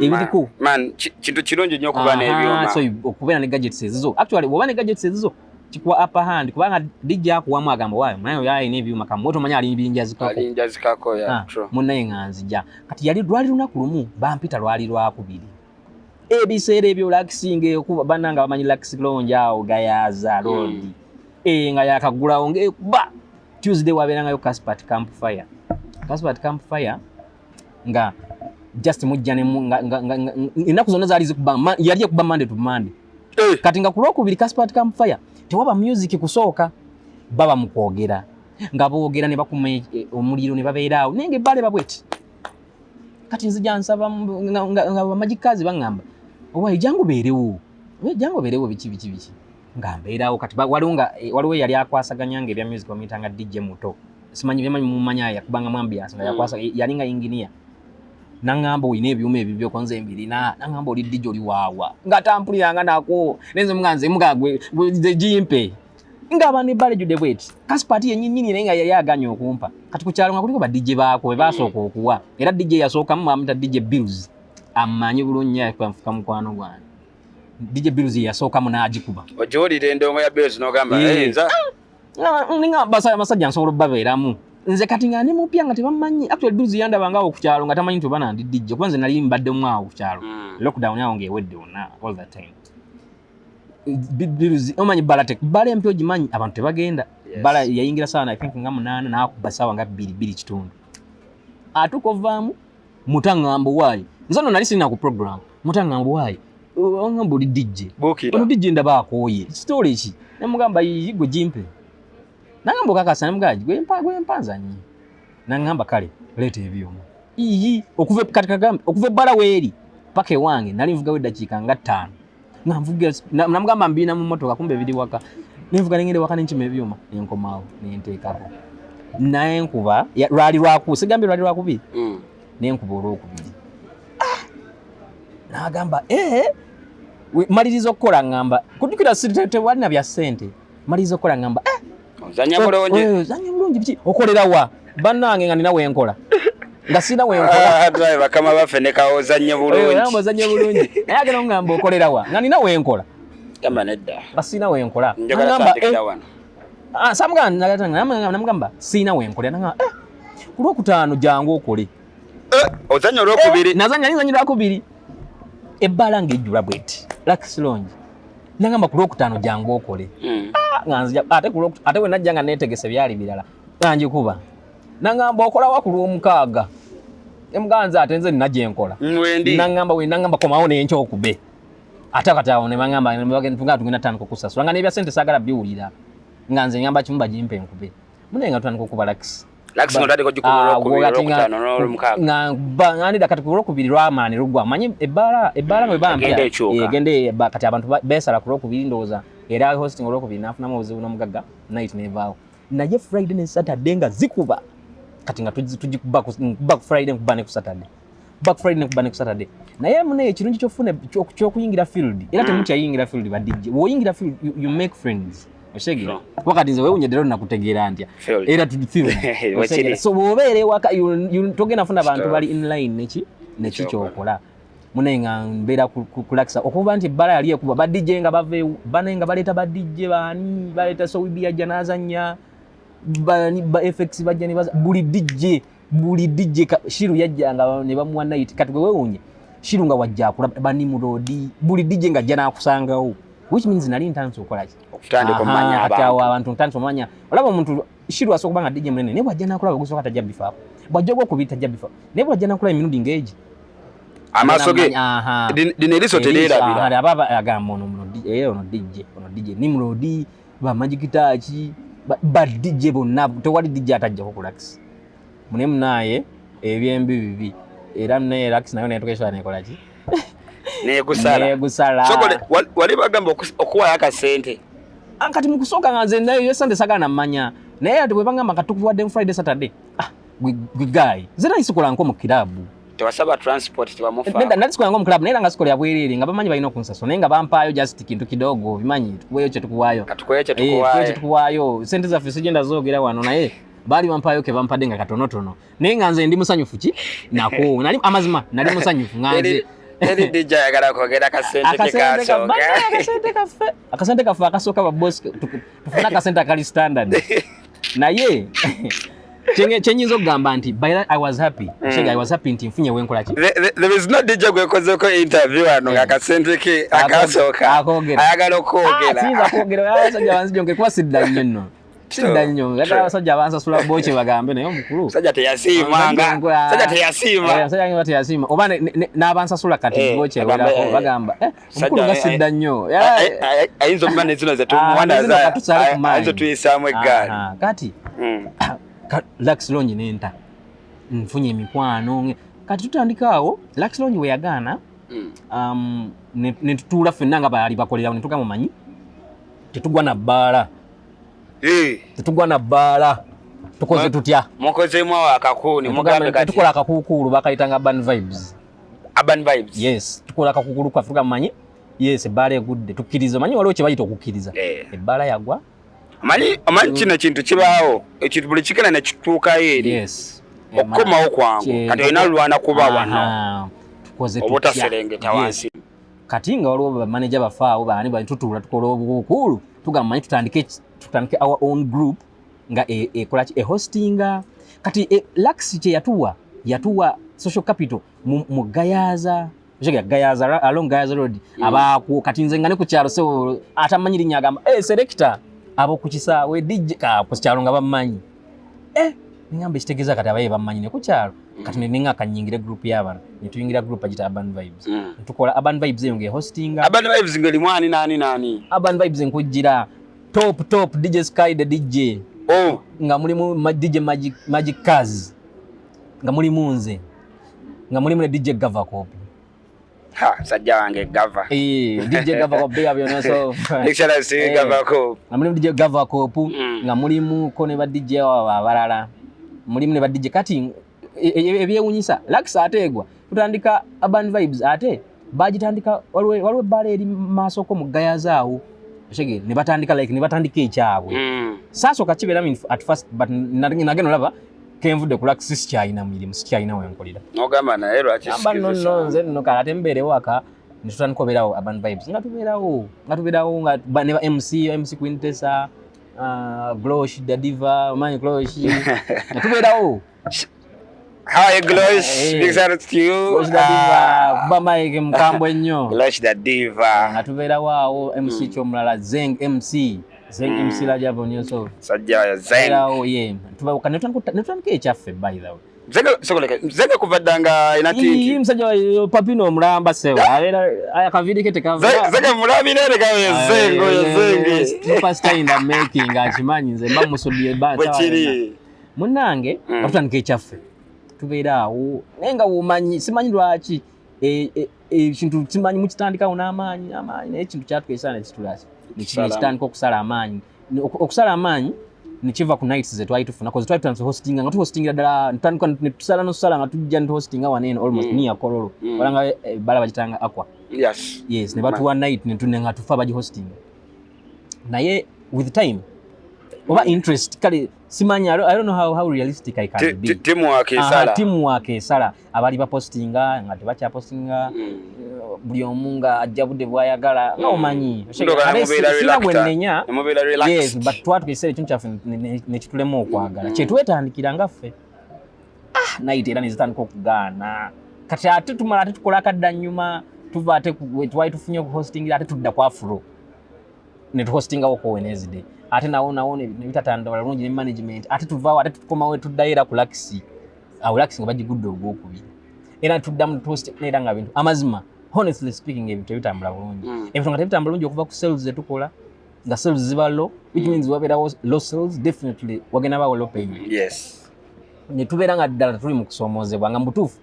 ebiriko man kintu kirungi nnyo kuba n'ebyuma so okubeera ne gadgets ezizo actually woba ne gadgets ezizo kikuwa upper hand kubanga DJ akuwamu agamba waayo nayo yayi n'ebyuma kamoto manya ali binja zikako ya true munnaye nganzija kati yali lwali lunaku lumu bampita lwali lwakubiri ebiseera ebyo laxing okuba bananga bamanyi lax lounge awo gayaza road nga yakagulawo ngekuba Tuesday wabeera ngayo Caspat Campfire nga just mujjane inaku zonna zali zikuba yali kuba Monday to Monday kati nga kulokubiri Caspat Campfire tewaba music kusooka baba mukwogera nga boogera ne bakuma omuliro ne babeerawo nenge bale babweti kati nzija nsaba nga Magic Cars bangamba owa jangu beerewo biki nga mbeerawo kati waliwo yali akwasaganya ebya music bamitanga DJ muto simanyi mumanya yakubanga mwambiance nga yakwasa yali nga engineer nangamba oyina ebyuma ebibyo konze mbirina nangamba oli DJ oli waawa ngatampuliranga nako nenze mganze mugagwe jimpe ngaba ne bale jude bweti Caspat yennyini nenga yali aganya okumpa kati ku kyalo nga kuliko ba DJ baako basooka okuwa era DJ yasooka mu amita DJ Bills amanyi bulunnya yakwamfuka mukwano gwange DJ Bills yasooka mu najikuba ojolire endongo ya Bills no gamba nza ninga basajja nsobola babeeramu nze kati nga ne mupya nga tebamanyi actually Bills yandabanga ku kyalo nga tamanyi to bana ndi DJ kwanza nali mbadde mwawo ku kyalo lockdown yawo ngewedde wonna all that time Bills omanyi bala empyo gimanyi abantu tebagenda bala yayingira sana I think nga 8 na kubasawa nga 2 kitundu atukovaamu mutangambo wayi nzono nali sina ku program mutangambo wayi ongambo li DJ ono DJ ndabakoye story ki nemugamba yigo jimpe nangamba kakasa nemugaji gwempanza nyi nangamba kale lete ebyuma iyi okuve katikagamba okuve bala weri pake wange nali mvuga we dakika nga 5 namvuga namugamba mbina mu motoka kumbe bidi waka nivuga ngende waka n'enchime ebyuma nenkomaawo nenteekako naye nkuba lwali lwaku sigambe lwali lwakubi nenkuba olwokubiri nagamba maliriza okukola ngamba kudukira sitete walina bya sente maliriza okukola ngamba zanya bulungi biki okolera wa bannange nga nina wenkola nga sina wenkola driver kama bafenekawo zanye bulungi naye agenda ngamba okolera wa nga nina wenkola kama nedda nga sina wenkola ngamba Samuganda namugamba sina wenkolera nanga ku Lwokutaano jangu okole. Ozanya Olwokubiri. Nazanya Lwokubiri. Ebbala ngejjula bweti. Lux Lounge. Nangamba ku Lwokutaano jangu okole. Nganzija ate we najja nga neetegese byali birala. Nanje kuba. Nangamba okola wa ku Lwomukaaga. Emuganza ate nze najje nkola. Nangamba komawo n'enkya okube. Ate katawo ne bangamba bagenda tugenda tandika okusasula nga n'ebya ssente saagala biwulira. Nganze ngamba kimu bagimpe enkube. Munenga tutandika okuba Lux. Lux ng'otandika okugikuba Olwokutaano n'Olwomukaaga. Ng'andi kati ku Lwokubiri lw'amaani luggwa. Manyi ebbala bwe bampya. Egende kati abantu beesala ku Lwokubiri ndowooza. Era hosting Olwokubiri n'afunamu obuzibu n'omugagga night n'evaawo. Naye Friday ne Saturday nga zikuba. Kati nga tugikuba ku Friday nkuba ne ku Saturday. Back Friday nkuba ne ku Saturday. Naye mune ekirungi ky'ofuna ky'okuyingira field. Era temukyayingira field ba DJ. W'oyingira field you make friends. Oshege. Wakati nze weewunye dero nakutegeera ntya. Era field. So bw'obeera ewaka togenda funa abantu bali in line neki ky'okola. Mune nga mbeera kulakisa okuba nti ebbala yali ekuba ba DJ nga bave bane nga baleeta ba DJ baani baleeta Sowibi ajja n'azannya ba FX bajja ne baza buli DJ Shiru yajjanga ne bamuwa night kati gwe weewunye Shiru nga wajja akulaba bani Mulodi buli DJ nga ajja n'akusangawo which means nali ntanso okola ki okutandika omanya abantu ntanso omanya olaba omuntu Shiru asokuba nga DJ munene ne bwajja n'akulaba gusoka tajja bifa bwajja okubita tajja bifa ne bwajja n'akulaba emirundi ng'egi amasoge dineriso terera baba agamba ono DJ ni Mulodi ba Magic Touch ba DJ bonna tewali DJ atajja ko Lux munemu naye ebyembi bibi era naye Lux nayo netokesha nekola ki negusala sokole wali bagamba okuwa yakasente kati mukusoka nganze nayo yesande sagana manya naye ati bwebangamba katukuwadde Friday Saturday guy zena isikola nko mu kilabu tewasaba transport tebamufa nalisikola nko mu kilabu naye nga sikola yabwerere nga bamanyi balina okunsaso naye nga bampaayo just kintu kidogo bimanyi tukuweyo kye tukuwaayo tukuwaayo sente zaffe sigenda zoogera wano naye bali bampaayo ke bampadde nga katonotono naye nga nze ndi musanyufu ki nako nali amazima nali musanyufu nganze eri DJ ayagala kwogera akasente kaffe akasooka ba boss tufuna akasente akali standard naye chenyizo okugamba nti I was happy I was happy nti nfunye wenkola ki there is no DJ gwekozeko interview ano akasente ke akasooka ayagala okwogera sinza kwogera abasajja banzijjo ngekuba sidda nnyo nno sidda nnyo yagala abasajja bansasula boche bagambe naye omukulu sajja teyasiima oba n'abansasula kati boche bagamba omukulu nga sidda nnyo ayinza okuba nezino zetumuwanaza ayinza tuyisaamu eggaali kati Lux Lounge nenta nfunye emikwano kati tutandikaawo Lux Lounge we yagaana ne tutuula ffenna nga bali bakolerawo ne tugamba manyi tetugwa na bbaala tetugwa na bbaala tukoze tutya mukozemu akakuuni mugambe kati tukola akakuukulu bakayitanga urban vibes yes tukola akakuukulu kwaffe tugamba manyi yes ebbaala egudde tukkiriza manyi waliwo kye bayita okukkiriza ebbaala yagwa Amanyi kino kintu kibaawo ekintu buli kigenda ne kituukayo eri okukomawo kwangu kati olina lulwana kuba wano obutaserengeta wansi kati nga waliwo bamaneja bafaawo baani bali tutuula tukola obukuukulu tugamba manyi tutandike our own group nga ekola ki ehostinga kati Lux kye yatuwa social capital mu Gayaza along Gayaza road abaako kati nze nga ne ku kyalo so atamanyi linnya agamba selector abo kukisaawe DJ ku kyalo nga bamanyi ningamba ekitegeeza kati abaye bamanyi ne ku kyalo kati ninga akanyingire group y'abantu ne tuyingira group agita Urban Vibes tukola Urban Vibes eyo nge hostinga Urban Vibes ngeli mwani nani Urban Vibes nkujira top DJ Sky the DJ nga mulimu DJ Magic Kaz nga mulimu nze nga mulimu ne DJ Gava Copy sajja wange Gava DJ Gava Copy abyonaso excellence Gava Copy nga mulimu DJ Gava Copy nga mulimu ko ne ba DJ abalala mulimu ne ba DJ kati ebyewunyisa Lux ategwa tutandika Urban Vibes ate bagitandika waliwo bale eri maaso ko mu Gayazaawo shege ne batandika ekyabwe sasooka kibeera at first but nageno laba kenvudde ku Lux sikyayina mirimu sikyayina wenkolera nogamba naye lwaki no nze nno kala tembere waka nitutandika obeerawo Urban Vibes nga tubeerawo nga ne ba MC Quintessa Glosh the Diva, Manyi Glosh. Natubeerawo. Hi Glosh, big shout out to you. Glosh the Diva, kuba Mike mukambwe nnyo. Glosh the Diva. Natubeerawo awo MC Kyomulala, Zeng MC. Zeng MC Rajabu Nyoso. Sajja Zeng. Oh yeah. Netutandika ekyaffe by the way. Zega kuvaddanga inati msajja Papino mulamba sewa abera akavidi kete kava Zega mulabi nene kawe Zenge superstar in the making achimanyi nze mba musudie ba bwekiri munange atutandika ekyaffe tubeera awo nenga womanyi simanyi lwaki ekintu kimanyi mukitandika n'amaanyi n'ekintu kyatwesa nekitulasi nekitandika okusala amaanyi nichiva ku nights ze twali tufuna cause twali tutanze hostinga nga tu hostinga dala ntandika netusala nosala nga tujja nto hostinga wanene almost near Kololo walanga bala bagitanga Aqua yes ne batu one night netunenga tufa baji hostinga naye with time over interest kale simanya I don't know how realistic I can be teamwork esala abali ba postinga nga tebacha postinga buli omunga ajabudde bwayagala nga omanyi sina gwenenya yes but twatwise ekintu kyafe nekitulemu okwagala kyetwetandikira ngaffe night era nezitandika okugaana kati ate tumala ate tukola akadda nnyuma tuva ate twali tufunye ku hosting ate tudda kwa Afro ne tuhostinga woko Wednesday ate nawo nebitatanda balungi ne management ate tuvaawo ate tukomawo tuddaira ku Laxi Laxi nga bagigudde ogwokubiri era tuddamu host era nga bintu amazima honestly speaking ebintu bitambula bulungi ebintu nga tebitambula bulungi okuva ku sales zetukola nga sales ziba low which means wabeerawo low sales definitely wagenda bawo low payment yes ne tubeera nga ddala tuli mu kusoomozebwa nga mutuufu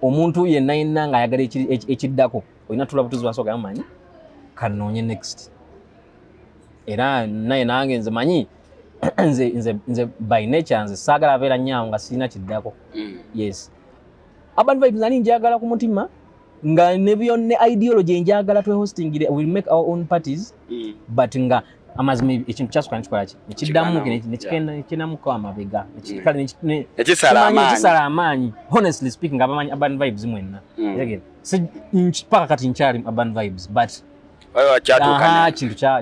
omuntu yenna nga ayagala ekiddako olina tula butuzi bansooka yamanyi kanoonye next era naye nange nze manyi nze by nature nze saagala abeera nnyangu nga sirina kiddako yes Urban Vibes nali njagala ku mutima nga ne byonne ideology njagala twe hosting will make our own parties but nga amazima ekintu kyasukana kikola ki ekiddamu nekinamu kwa mabega ekisala amaanyi honestly speaking abamanyi Urban Vibes mwenna paka kati nkyali Urban Vibes but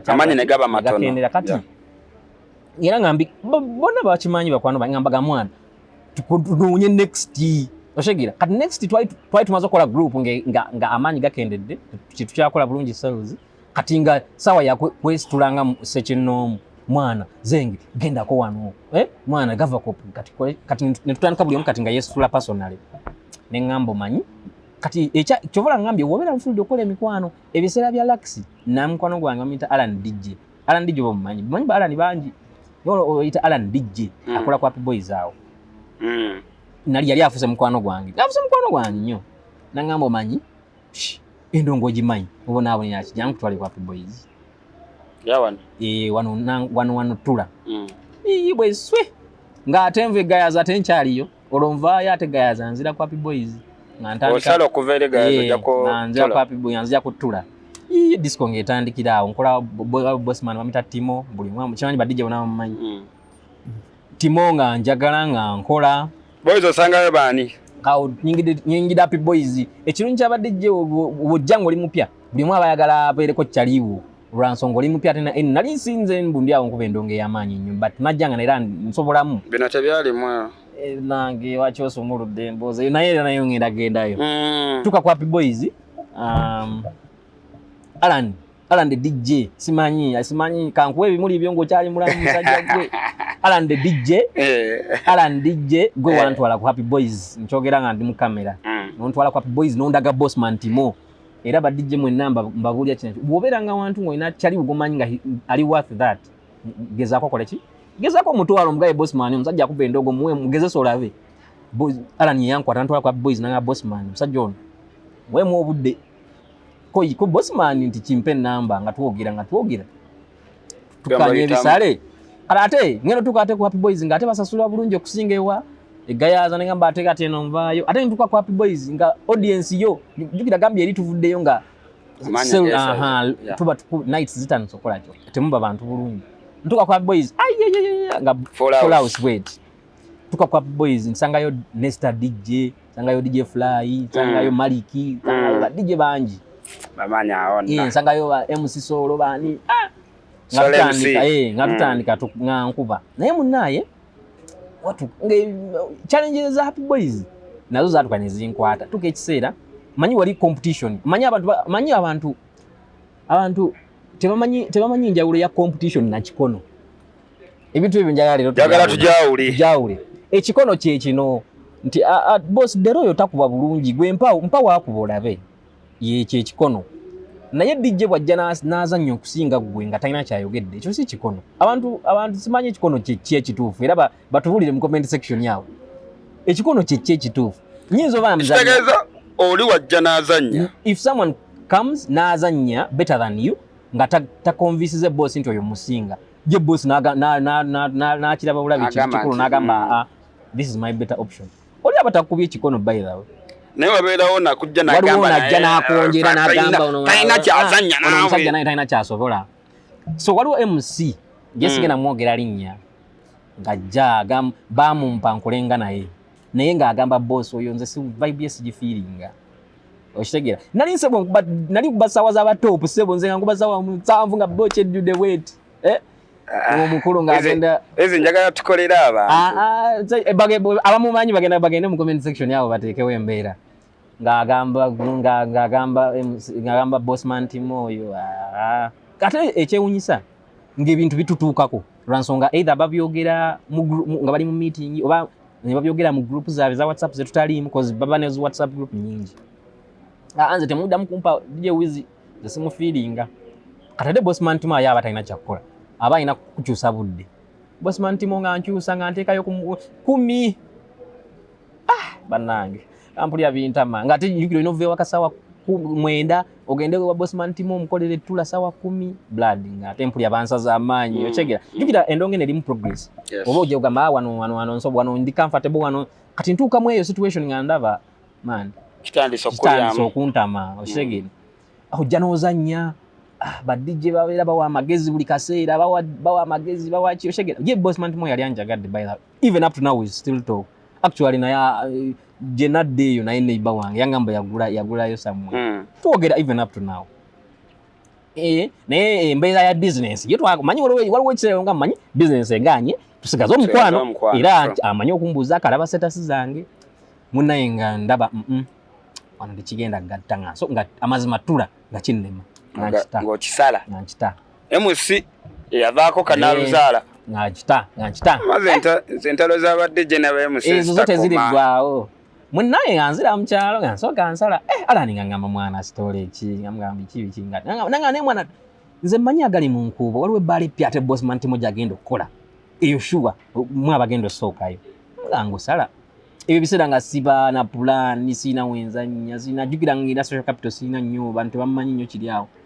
amanyi negaba matono kati era ngambi bona bakimanyi bakwano ngambaga mwana tunoonye next oshegira kati next twali tumaze okola group nga amaanyi gakendedde kitu kyakola bulungi sales kati nga sawa ya kwesitulanga sekinoomu mwana Zenge gendako wano mwana gava kati netutandika buli omu kati nga yesitula personally neŋŋamba manyi kati kyovola ngambye wobeera nfulidde okola emikwano ebiseera bya Laxi namukwano gwange bamuyita Alan DJ bamumanyi ba Alan bangi oyita Alan DJ akola ku Happy Boys awo nali yali afuse mukwano gwange nnyo naŋŋamba omanyi endongo ogimanyi obonaabonera kijjangu kutwale ku Happy Boys wano tula bwe swe ng'ate nva egayaza ate nkyaliyo olwo nvaayo ate gayaza nzira ku Happy Boys osala okuva eri gayaza nzira ku Happy Boys nzira kutula disco ng'etandikira awo nkola bossman bamita Timo buli mwamu kimanyi ba DJ bonabamumanyi Timo nga njagala nga nkola Boys osangayo baani kawo nyingida Happy Boys ekirungi kyaba DJ obujjango oli mupya buli mwa bayagala abeereko kyaliwo olwansonga oli mupya tena nali nsinze mbundi awo nkuba endongo ey'amaanyi nnyo but najjanga naera nsobolamu bino tebyalimu nange wakyosumuludde emboozi naye era nayo ngenda gendayo tuka ku Happy Boys Alan the DJ simanyi kankuwa ebimuli ebyo ng'okyali mulamu musajja gwe Alan the DJ gwe wantwala ku Happy Boys nkyogera nga ndi mu kamera nontwala ku Happy Boys nondaga bossman Timo era ba DJ mwenna mbabuulya kino bw'obeera nga wantu ng'olina kyali bugomanyi nga ali worth that gezaako kola ki gezaako omutwalo omugaye bossman omusajja akuba endogo muwe mugezesa olabe Alan yeyankwata ntwala ku Happy Boys nanga bossman omusajja ono muwemu obudde ko bossman nti kimpe namba nga twogera tukanye ebisale ate ngeno tukate ku Happy Boys nga ate basasula bulungi okusinga ewa egayaza ngamba ate kati eno nvaayo ate ntuka ku Happy Boys nga audience yo jukira gambye eri tuvuddeyo nga tuba nights zitano sokola kyo temuba bantu bulungi ntuka ku Happy Boys nga full house wait tuka ku Happy Boys nsangayo Nesta DJ nsangayo DJ Fly nsangayo Maliki nsangayo DJ banji bamanya aona nsangayo MC Solo bani nga tutandika nkuba naye munnaye watu challenges za Happy Boys nazo zatuka nezinkwata tuka ekiseera manyi wali competition manyi abantu tebamanyi njawulo ya competition na kikono ebintu ebyo njagala tujawule ekikono kye kino nti boss Deroyo takuba bulungi gwe mpa wakuba olabe ye kye kikono naye DJ bwajja n'azannya okusinga gwe nga talina kyayogedde ekyo si kikono abantu simanyi ekikono kye ekituufu era batubulire mu comment section yawe ekikono kye ekituufu nyinza oba muzannya oli wajja n'azannya if someone comes n'azannya better than you nga takonvinsize boss nti oyo musinga je boss n'akiraba bulabi kikulu n'agamba this is my better option oli abatakubye ekikono by the way naye wabeerawo nakujja nakwongera n'agamba talina kyazannya nawe omusajja naye talina kyasobola so waliwo MC jesigenda mwogera linnya ng'ajja bamumpa nkulenga naye ng'agamba boss oyo nze si vibe sigifeelinga okitegeera nali kuba ssaawa z'abatoopu ssebo nze nga nkuba ssaawa musanvu nga boch ejjudde wet omukulu ng'agenda ezo njagala tukolera abantu abamumanyi bagende mu comment section yaabo bateekewo embeera ng'agamba bossman Timo oyo kate ekyewunyisa ng'ebintu bitutuukako lwansonga either babyogera nga bali mu meeting oba ne babyogera mu group zaabwe za WhatsApp zetutaliimu cause baba ne WhatsApp group nyingi nze temuddamu kumpa DJ Wiz ze simufiiringa katade bossman Timo ayaba talina kyakukola aba alina kukyusa budde bossman Timo nga nkyusa nga nteekayo 10 bannange ampulira bintama nga ate jukiro inove wakasawa 9 ogende wa bossman Timo omukolere tula sawa 10 blood nga ate mpulira bansaza amaanyi ochegera jukira endonge ne limu progress oba ojja ogamba wano nsobo wano ndi comfortable wano kati ntuuka mu eyo situation nga ndaba man kitandisa okuntama ochegera ojja n'ozannya ba DJ babeera bawa amagezi buli kaseera bawa amagezi bawa kiyoshegera ye bossman Timo yali anjagadde by that even up to now we still talk actually na jenadde yo naye neighbor wange yangamba yagulayo somewhere tuogera even up to now naye embeera ya business ye twamanyi waliwo ekiseera nga manyi business eganye tusigaza omukwano era amanyi okumbuuza akalaba status zange munnaye nga ndaba wano tekigenda gatta nga so nga amazima tula nga kinnema ng'okisala nankita MC yavaako kanaaluzaala nankita maze entalo z'abadde gye naba MC ezo zote ziriggwawo munnaye nga nzira mu kyalo nga nsooka nsala alani nga ngamba mwana sitole eki ngamba biki nanga ne mwana nze mmanyi agali mu nkuubo waliwo ebbaala eppya ate bossman Timo gy'agenda okukola eyo shuwa mwe abagenda osookayo nga ngusala ebyo biseera nga siba na pulaani siina wenzannya sinajjukira ng'era social capital siina nnyo bantu bammanyi nnyo kiri awo